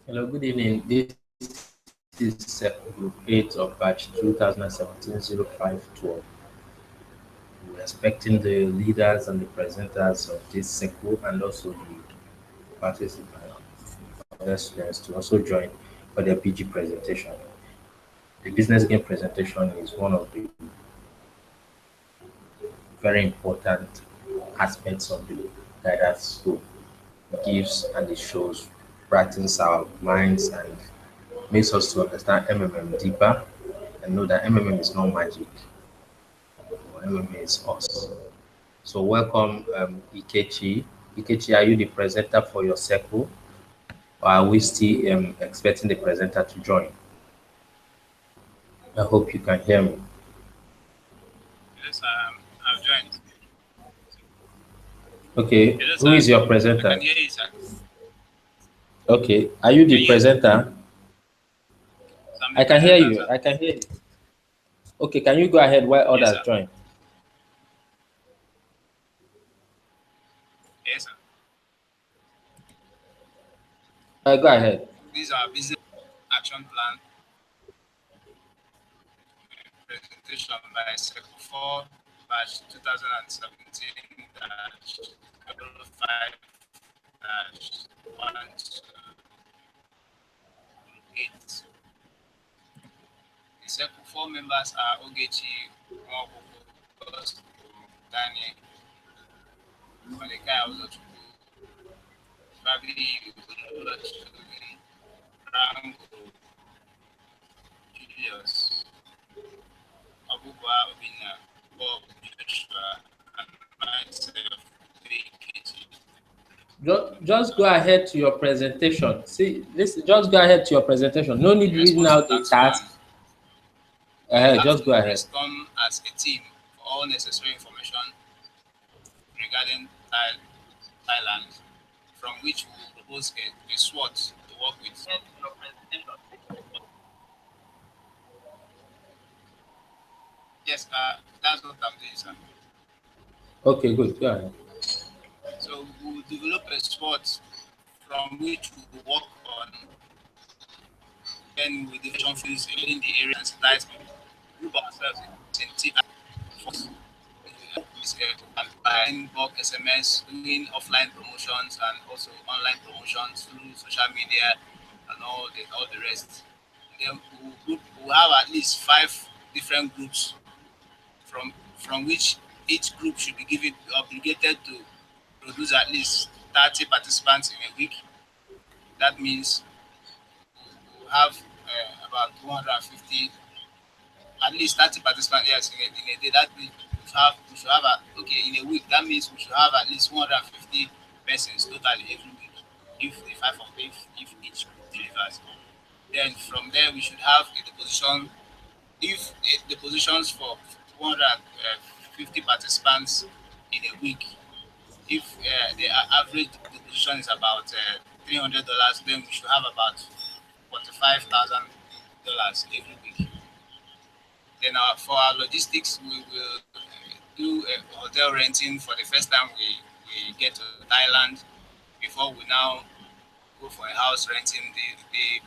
Hello, good evening. This is Group 8 of Batch 2017-05-12. We're expecting the leaders and the presenters of this circle and also the participants, other students to also join for their PG presentation. The business game presentation is one of the very important aspects of the guidance school. It gives and it shows, brightens our minds and makes us to understand MMM deeper and know that MMM is not magic. MMA is us. So welcome, Ikechi. Ikechi, are you the presenter for your circle, or are we still expecting the presenter to join? I hope you can hear me. Yes, I've joined. Okay, Hello, who sir. is your I can presenter? hear you, sir. Okay, are you Can the you hear me? presenter? So I'm the I can hear presenter, you. sir. I can hear you. Okay, can you go ahead while Yes, others sir. join? Yes, sir. Go ahead. This is our business action plan presentation by Circle 4 batch 2017 5 1 to 8. The Circle 4 members are Ogechi, Mwakoko, Daniel, Mordecai Ozochukwu, Fabi Oluwatoyin, Rango, Julius, Abubwa Obina, Bob Joshua, and myself, KT. Just go ahead to your presentation. See, this just go ahead to your presentation. No need In reading response to out the task one, task. we have Just to go ahead. brainstorm as a team for all necessary information regarding Thailand, from which we will propose a SWOT to work with. Yes, that's what I'm doing, sir. Okay, good. Go ahead. So we will develop a SWOT from which we will work on. Then with the vision fields in the area and sensitize group ourselves in team and buying bulk SMS, doing offline promotions and also online promotions through social media and all the rest. And then we'll have at least 5 different groups from which each group should be given obligated to produce at least 30 participants in a week. That means we'll have about 250, at least 30 participants, yes, in a day. That means we should have okay, in a week. That means we should have at least 150 persons totally every week. If the five of if each group delivers, then from there we should have a deposition. If the positions for 250 participants in a week, if the average deposition is about $300, then we should have about $45,000 every week. Then for our logistics, we will do a hotel renting for the first time we get to Thailand before we now go for a house renting. The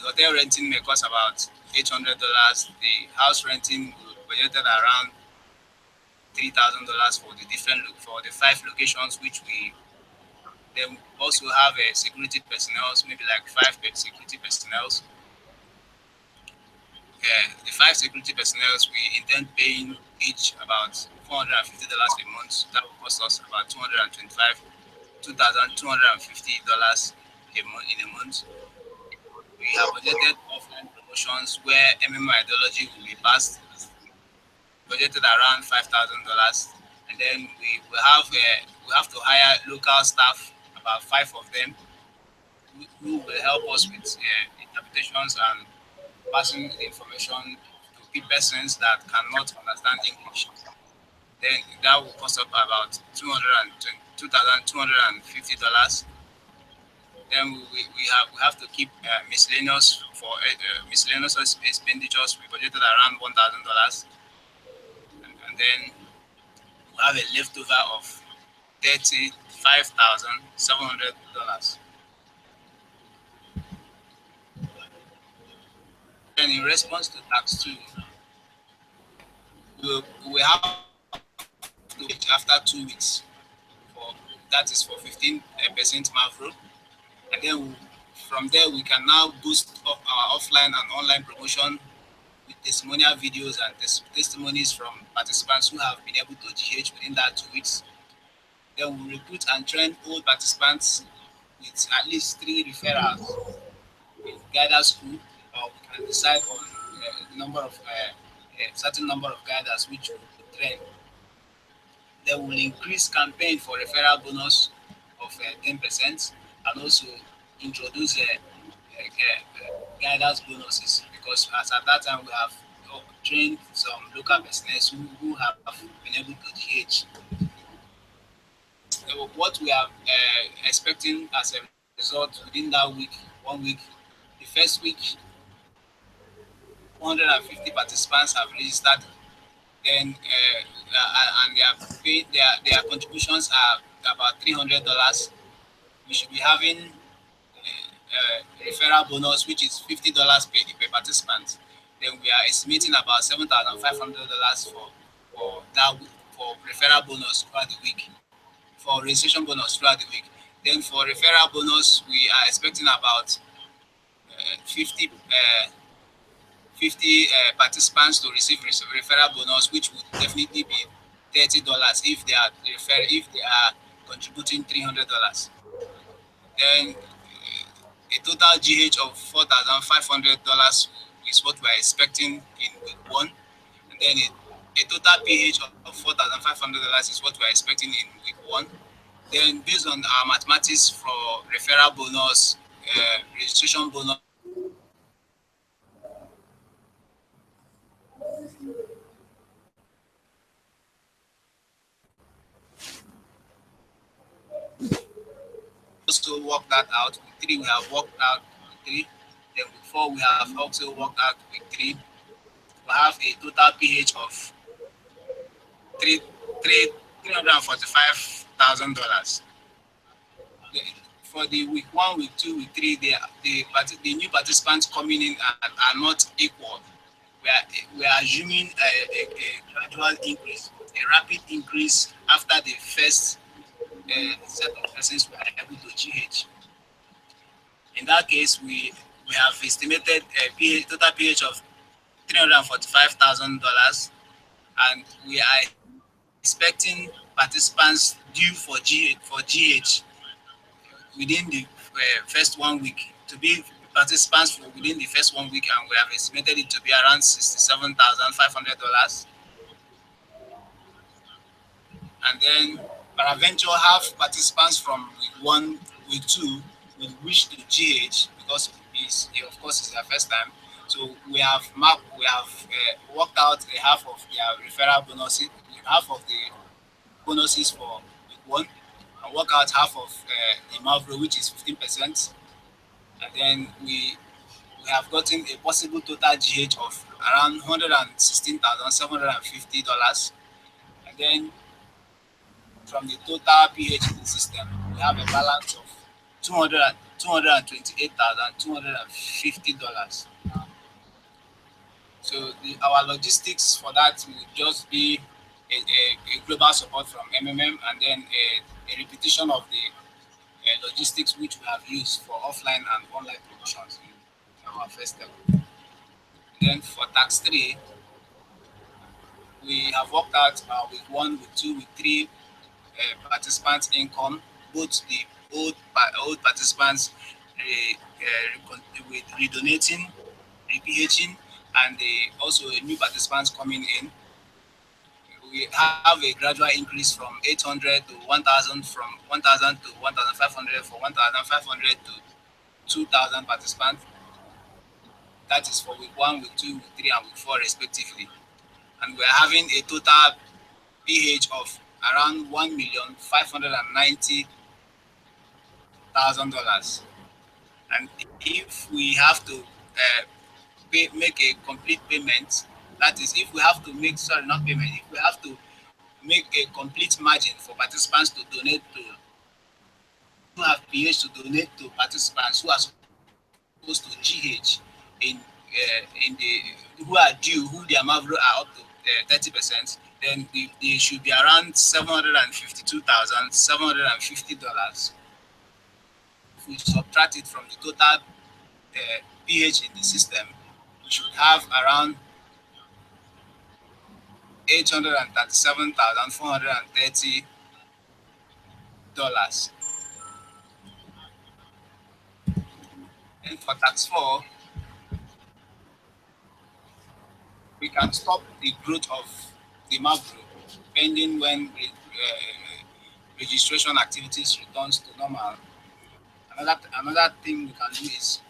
hotel renting may cost about $800. The house renting will be budgeted around $3,000 for the for the 5 locations which we then also have a security personnel, maybe like 5 security personnel. The 5 security personnel, we intend paying each about $450 a month. That will cost us about 225 $2,250 a month in a month. We have budgeted offline promotions where MMO ideology will be passed, budgeted around $5,000, and then we have to hire local staff, about 5 of them, who will help us with interpretations and passing the information to key persons that cannot understand English. Then that will cost up about $2,250. Then we have to keep miscellaneous for miscellaneous expenditures. We budgeted around $1,000, and then we have a leftover of $35,700. then in response to tax 2, we have to wait after 2 weeks for that is for 15% Mavro, and then from there we can now boost up our offline and online promotion with testimonial videos and testimonies from participants who have been able to GH within that 2 weeks. Then we recruit and train old participants with at least 3 referrals in guidance school, or we can decide on a certain number of guiders which we will train. Then we'll increase campaign for referral bonus of 10%, and also introduce guidance bonuses, because as at that time we have trained some local business who have been able to GH. What we are expecting as a result within that week, 1 week, the first week, 150 participants have registered, then and they are paid, their contributions are about $300. We should be having referral bonus, which is $50 per participant. Then we are estimating about $7,500 for that for referral bonus throughout the week, for registration bonus throughout the week. Then for referral bonus, we are expecting about 50 participants to receive referral bonus, which would definitely be $30 if they are contributing $300. Then a total GH of $4,500 is what we are expecting in week 1, and then a total PH of $4,500 is what we are expecting in week 1. Then based on our mathematics for referral bonus, registration bonus, also work that out. Week 3 we have worked out week 3. Then week 4 we have also worked out week 3. We have a total PH of $345,000. For the week 1, week 2, week 3, the new participants coming in are not equal. We are assuming a gradual increase, a rapid increase after the first set of persons we are able to GH. In that case, we have estimated a total PH of $345,000, and we are expecting participants due for GH within the first 1 week to be participants within the first 1 week, and we have estimated it to be around $67,500. And then peradventure have participants from week 1, week 2 will wish to GH because of course it's their first time. So we have worked out half of their referral bonuses, half of the bonuses for week 1, and work out half of the Mavro, which is 15%. And then we have gotten a possible total GH of around $116,750. And then from the total PH in the system, we have a balance of $228,250. So our logistics for that will just be a global support from MMM, and then a repetition of the logistics which we have used for offline and online promotions in our first level. Then for tax 3, we have worked out week 1, week 2, week 3 participants' income, both the old participants with redonating, rephing, and also new participants coming in. We have a gradual increase from 800 to 1,000, from 1,000 to 1,500, from 1,500 to 2,000 participants. That is for week 1, week 2, week 3, and week 4 respectively. And we are having a total PH of around $1,590,000. And if we have to make a complete payment, that is, if we have to make, if we have to make a complete margin for participants to donate to, who have PH to donate to participants who are supposed to GH in in the who are due, who their Mavro are up to 30%, then they should be around $752,750. If we subtract it from the total pH in the system, we should have around $837,430. And for tax 4, we can stop the growth of the Mavro pending when registration activities returns to normal. Another thing we can do is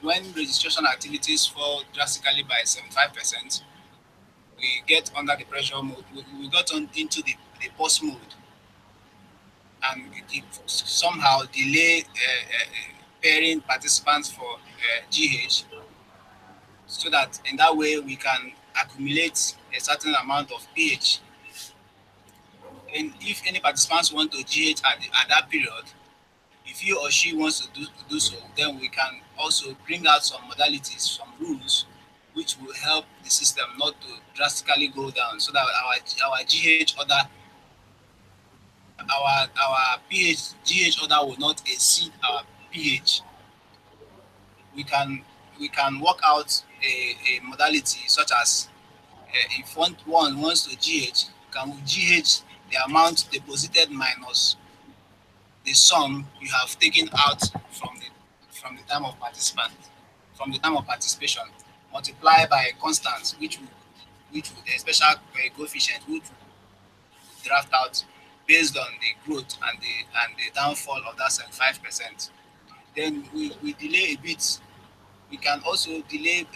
when registration activities fall drastically by 75%, we get under the pressure mode. We got into the pause mode, and it somehow delay pairing participants for GH, so that in that way we can accumulate a certain amount of pH. And if any participants want to GH at that period, if he or she wants to do so, then we can also bring out some modalities, some rules, which will help the system not to drastically go down, so that our GH order, our pH GH order will not exceed our pH. We can work out a modality such as if one wants to GH, can we GH the amount deposited minus the sum you have taken out from the time of participation, multiply by a constant which would a special coefficient which would draft out based on the growth and the downfall of that 75%. Then we delay a bit. We can also delay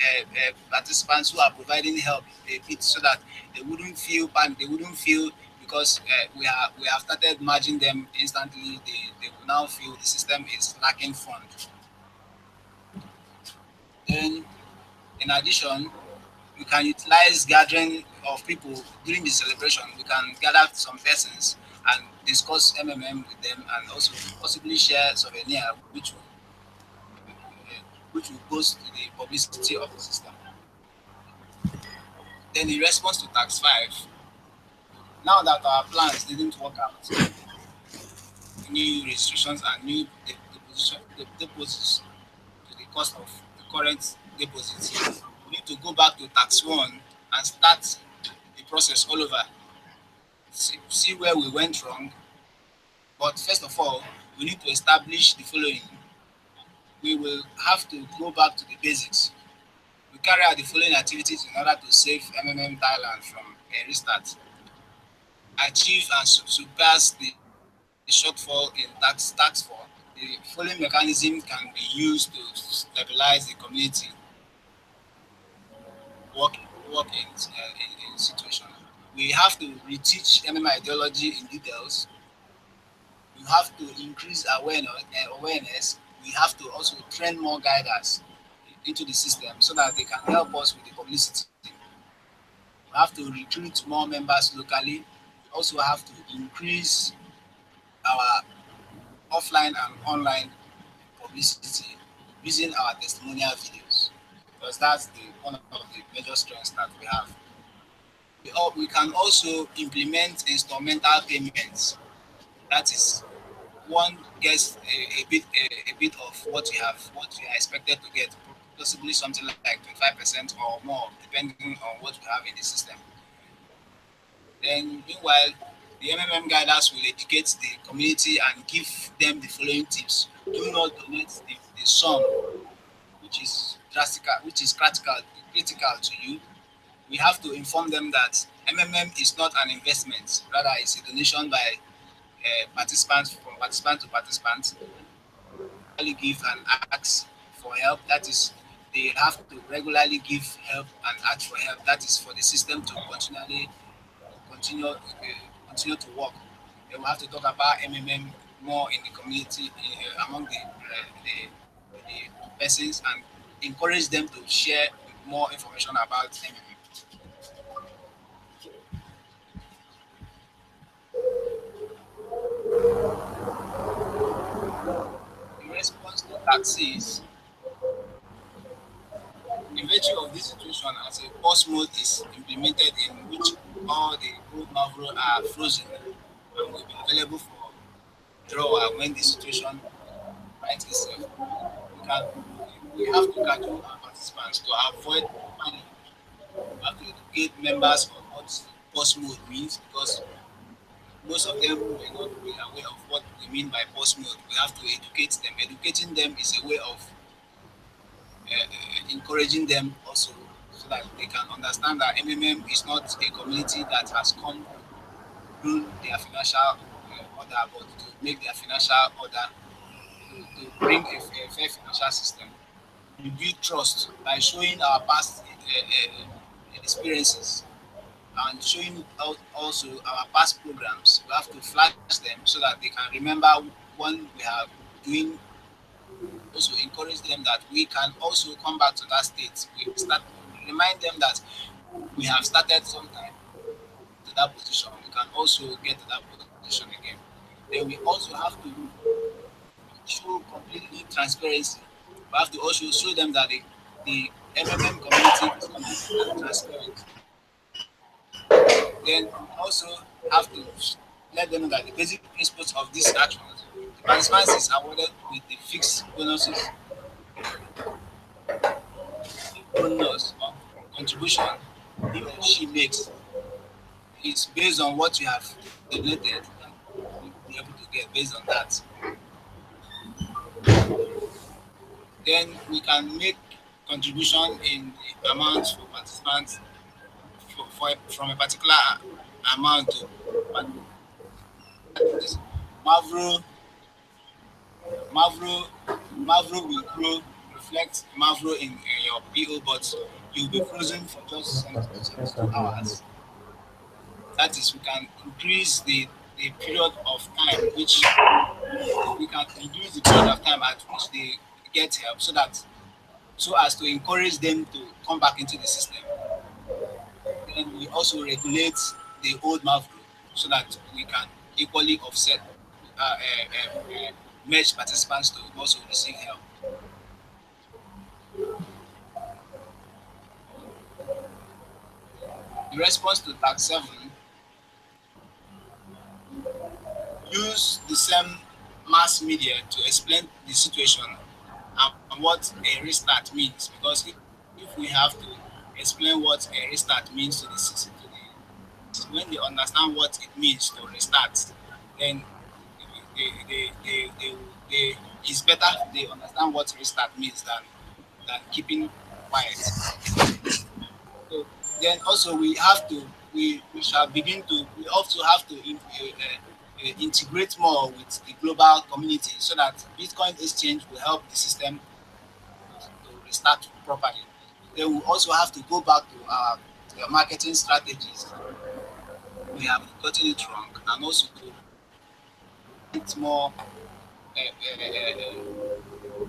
participants who are providing help a bit, so that they wouldn't feel panic. They wouldn't feel because we have started merging them instantly. They will now feel the system is lacking fund. Then, in addition, we can utilize gathering of people during the celebration. We can gather some persons and discuss MMM with them, and also possibly share souvenir, which will boost the publicity of the system. Then, in response to tax 5, now that our plans didn't work out, new restrictions and new deposits to the cost of the current deposits, we need to go back to tax 1 and start the process all over. See where we went wrong. But first of all, we need to establish the following. We will have to go back to the basics. We carry out the following activities in order to save MMM Thailand from a restart. Achieve and surpass the shortfall in tax 4. The following mechanism can be used to stabilize the community work in situation. We have to reteach MMM ideology in details. We have to increase awareness. We have to also train more guiders into the system so that they can help us with the publicity. We have to recruit more members locally. We also have to increase our offline and online publicity using our testimonial videos, because that's one of the major strengths that we have. We can also implement instrumental payments. That is, one gets a bit of what we are expected to get, possibly something like 25% or more, depending on what we have in the system. Then, meanwhile, the MMM guiders will educate the community and give them the following tips. Do not donate the sum which is critical to you. We have to inform them that MMM is not an investment, rather it's a donation by participants, from participant to participant. Really give and ask for help. That is, they have to regularly give help and ask for help. That is for the system to continue to work. Then we have to talk about MMM more in the community, among the persons, and encourage them to share more information about MMM. In response to taxes, virtue of this situation, as a pause mode is implemented in which all the old Mavro are frozen and will be available for withdrawal when the situation rights itself. We have to cajole our participants to avoid panic. We have to educate members on what pause mode means, because most of them may not be aware of what we mean by pause mode. We have to educate them. Educating them is a way of encouraging them also, so that they can understand that MMM is not a community that has come through their financial order, but to make their financial order, to bring a fair financial system. We build trust by showing our past experiences and showing out also our past programs. We have to flash them so that they can remember when we are doing. Also encourage them that we can also come back to that state. We start remind them that we have started sometime to that position. We can also get to that position again. Then we also have to show completely transparency. We have to also show them that the MMM community is completely transparent. Then we also have to let them know that the basic principles of these actions, the participants is awarded with the fixed bonuses, bonus or contribution he or she makes is based on what you have donated, and you'll be able to get based on that. Then we can make contribution in the amount for participants from a particular amount to Mavro, Mavro, Mavro will grow, reflect Mavro in your PO, but you'll be frozen for just some 2 hours. That is, we can increase the period of time which we can reduce the period of time at which they get help, so as to encourage them to come back into the system. Then we also regulate the old Mavro so that we can equally offset merge participants to also receive help. In response to tax 7, use the same mass media to explain the situation and what a restart means. Because if we have to explain what a restart means to the system, when they understand what it means to restart, then it's better they understand what restart means than keeping quiet. So then also we shall begin to, we also have to integrate more with the global community so that Bitcoin exchange will help the system to restart properly. Then we also have to go back to our marketing strategies. We have gotten it wrong, and also to get more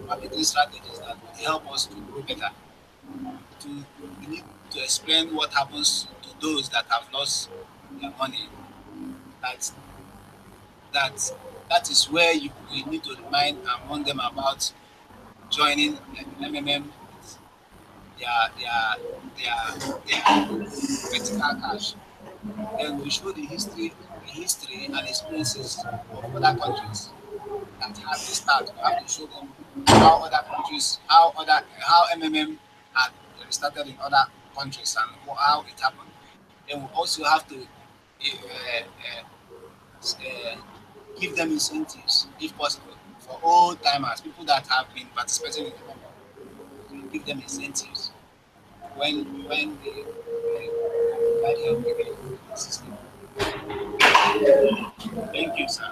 marketing strategies that will help us to grow better. We need to explain what happens to those that have lost their money. That is where we need to remind and warn them about joining MMM with their vertical cash. Then we show the history and experiences of other countries that have this start. We have to show them how other countries, how MMM had started in other countries and how it happened. Then we also have to give them incentives, if possible, for old timers, people that have been participating in the MMM. Give them incentives when they provide help with the system. Thank you, sir.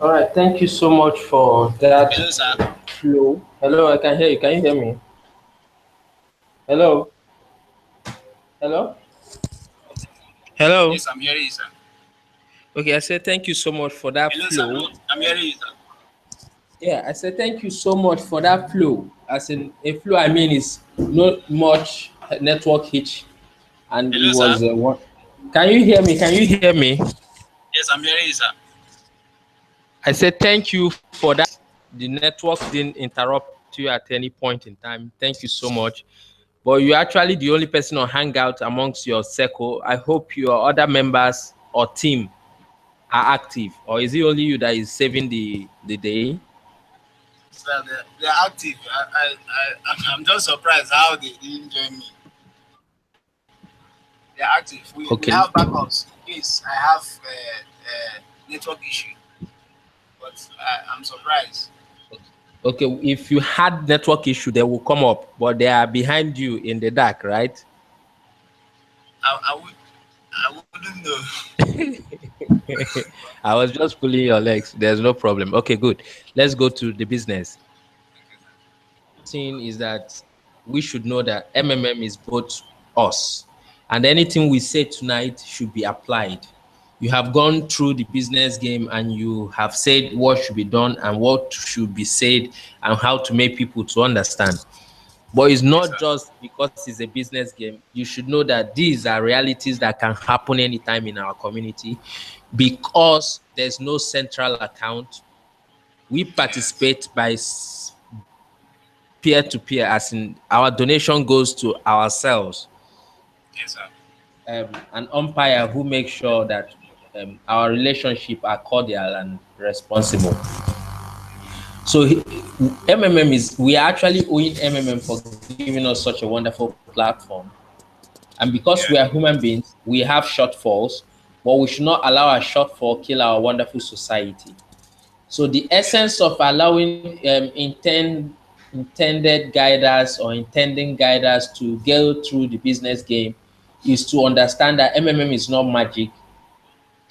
All right, thank you so much for that. Hello, sir. Flow. Hello, I can hear you. Can you hear me? Hello? Hello? Hello? Yes, I'm hearing you, sir. Okay, I said thank you so much for that Hello, flow. sir. I'm hearing you, sir. Yeah, I said thank you so much for that flow. As in a flow, I mean, is not much network hitch, and Hello, it was sir. one. Can you hear me? Can you hear me? Yes, I'm hearing you, sir. I said thank you for that. The network didn't interrupt to you at any point in time. Thank you so much. But you're actually the only person on Hangout amongst your circle. I hope your other members or team are active, or is it only you that is saving the day? So they're active. I'm just surprised how they didn't join me. They're active. We have Okay. backups in case I have network issue. But I'm surprised. Okay, if you had network issue, they will come up, but they are behind you in the dark, right? I would I wouldn't know. I was just pulling your legs. There's no problem. Okay, good. Let's go to the business. Thing is that we should know that MMM is both us, and anything we say tonight should be applied. You have gone through the business game and you have said what should be done and what should be said and how to make people to understand. But it's Yes, not sir. just because it's a business game. You should know that these are realities that can happen anytime in our community because there's no central account. We Yes. participate by peer to peer, as in our donation goes to ourselves. Yes, sir. An umpire who makes sure that our relationship are cordial and responsible. So MMM is, we are actually owing MMM for giving us such a wonderful platform. And because Yeah. we are human beings, we have shortfalls, but we should not allow our shortfall kill our wonderful society. So the essence of allowing intended guiders or intending guiders to go through the business game is to understand that MMM is not magic.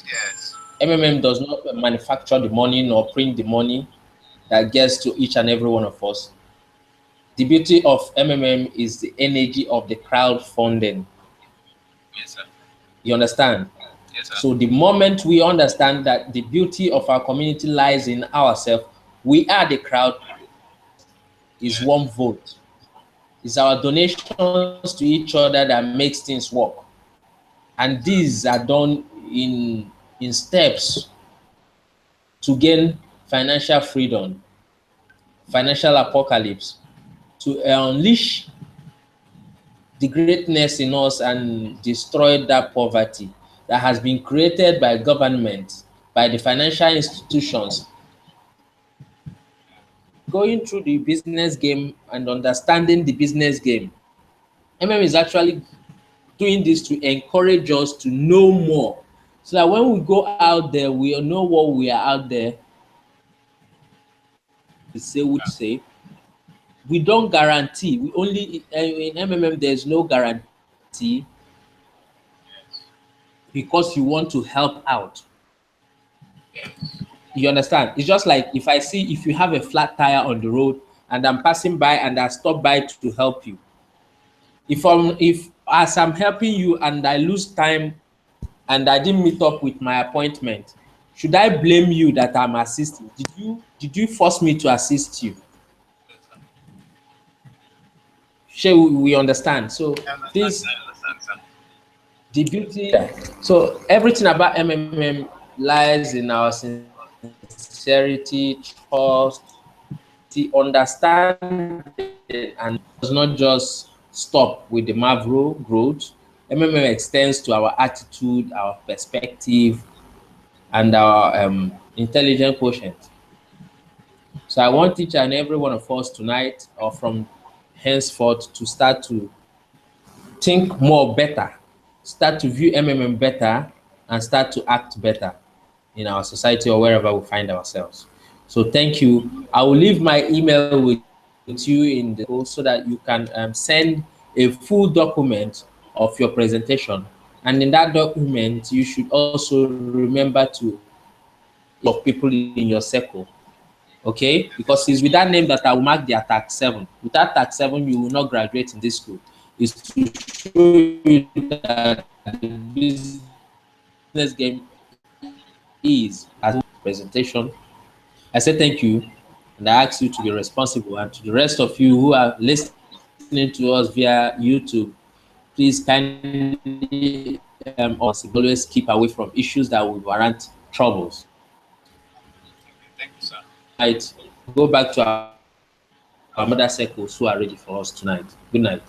Yes. MMM does not manufacture the money nor print the money that gets to each and every one of us. The beauty of MMM is the energy of the crowdfunding. Yes, sir. You understand? Yes, sir. So the moment we understand that the beauty of our community lies in ourselves, we are the crowd, is Yes. one vote. It's our donations to each other that makes things work. And these are done in steps to gain financial freedom, financial apocalypse, to unleash the greatness in us and destroy that poverty that has been created by government, by the financial institutions. Going through the business game and understanding the business game, MM is actually doing this to encourage us to know more, so that when we go out there, we know what we are out there. We say, would say, we don't guarantee. We only in MMM there's no guarantee because you want to help out. You understand? It's just like if you have a flat tire on the road and I'm passing by and I stop by to help you. If as I'm helping you and I lose time and I didn't meet up with my appointment, should I blame you that I'm assisting? Did you force me to assist you? Shall we understand? So I understand. this I understand, sir. the beauty. So everything about MMM lies in our sincerity, trust, the understanding, and does not just stop with the Mavro growth. MMM extends to our attitude, our perspective, and our intelligent quotient. So I want each and every one of us tonight or from henceforth to start to think more better, start to view MMM better, and start to act better in our society or wherever we find ourselves. So thank you. I will leave my email with you in the post so that you can send a full document of your presentation. And in that document, you should also remember to of people in your circle. Okay? Because it's with that name that I will mark the attack 7. Without attack 7, you will not graduate in this school. It's to show you that the business game is as presentation. I say thank you, and I ask you to be responsible. And to the rest of you who are listening to us via YouTube, please kindly always keep away from issues that will warrant troubles. Thank you, sir. Right, go back to our our mother circles who are ready for us tonight. Good night.